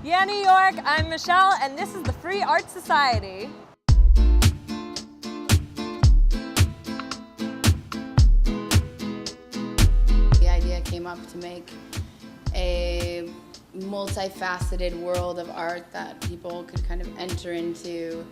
Yeah, New York, I'm Michelle, and this is the Free Art Society. The idea came up to make a multifaceted world of art that people could kind of enter into,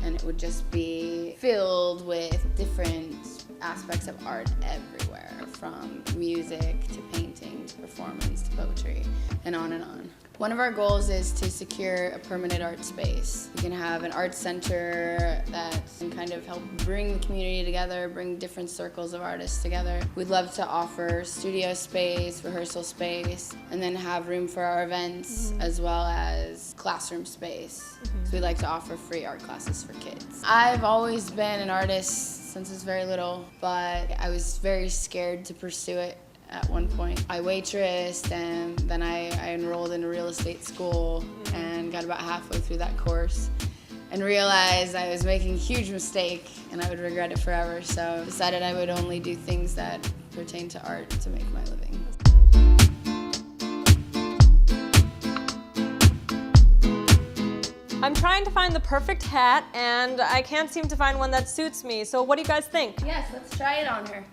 and it would just be filled with different aspects of art everywhere, from music to painting to performance to poetry, and on and on. One of our goals is to secure a permanent art space. We can have an art center that can kind of help bring the community together, bring different circles of artists together. We'd love to offer studio space, rehearsal space, and then have room for our events as well as classroom space. So we like to offer free art classes for kids. I've always been an artist since I was very little, but I was very scared to pursue it at one point. I waitressed, and then I enrolled in a real estate school and got about halfway through that course and realized I was making a huge mistake and I would regret it forever. So decided I would only do things that pertain to art to make my living. I'm trying to find the perfect hat, and I can't seem to find one that suits me. So what do you guys think? Yes, let's try it on her.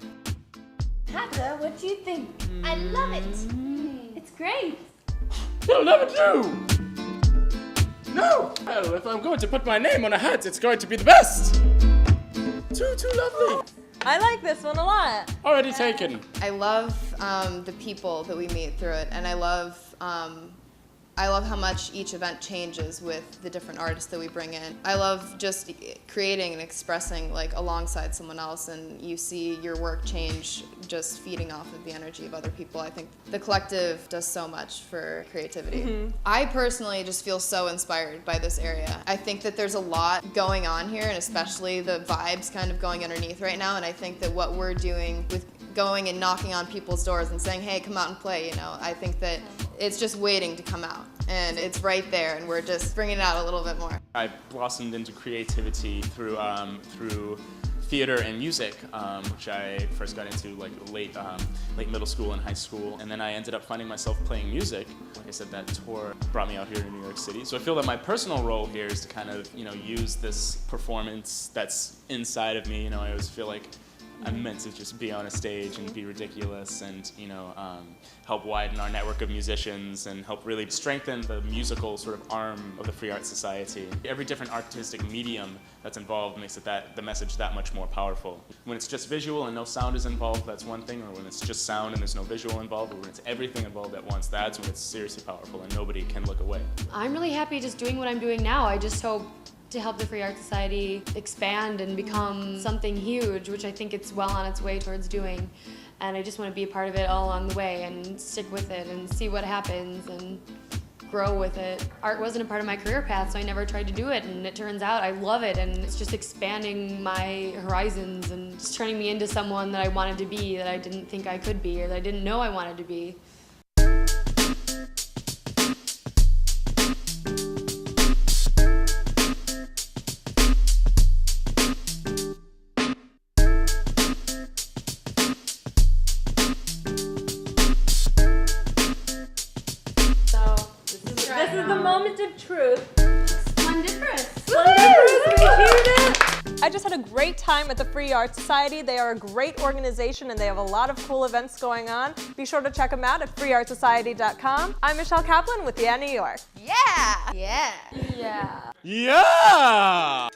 Tata, what do you think? I love it. It's great. You'll never do! No! Well, if I'm going to put my name on a hat, it's going to be the best! Too lovely! I like this one a lot. Already taken. I love the people that we meet through it, and I love how much each event changes with the different artists that we bring in. I love just creating and expressing like alongside someone else, and you see your work change just feeding off of the energy of other people. I think the collective does so much for creativity. I personally just feel so inspired by this area. I think that there's a lot going on here, and especially the vibes kind of going underneath right now, and I think that what we're doing with going and knocking on people's doors and saying, hey, come out and play, you know, I think that it's just waiting to come out, and it's right there, and we're just bringing it out a little bit more. I blossomed into creativity through theater and music, which I first got into like late middle school and high school, and then I ended up finding myself playing music. Like I said, that tour brought me out here to New York City. So I feel that my personal role here is to kind of, you know, use this performance that's inside of me. You know, I always feel like I'm meant to just be on a stage and be ridiculous and, you know, help widen our network of musicians and help really strengthen the musical sort of arm of the Free Art Society. Every different artistic medium that's involved makes it the message that much more powerful. When it's just visual and no sound is involved, that's one thing, or when it's just sound and there's no visual involved, or when it's everything involved at once, that's when it's seriously powerful and nobody can look away. I'm really happy just doing what I'm doing now. I just hope to help the Free Art Society expand and become something huge, which I think it's well on its way towards doing. And I just want to be a part of it all along the way and stick with it and see what happens and grow with it. Art wasn't a part of my career path, so I never tried to do it, and it turns out I love it, and it's just expanding my horizons and just turning me into someone that I wanted to be, that I didn't think I could be, or that I didn't know I wanted to be. This is the moment of truth. Splendiferous. I just had a great time at the Free Art Society. They are a great organization and they have a lot of cool events going on. Be sure to check them out at freeartsociety.com. I'm Michelle Kaplan with Yeah, New York. Yeah! Yeah! Yeah. Yeah!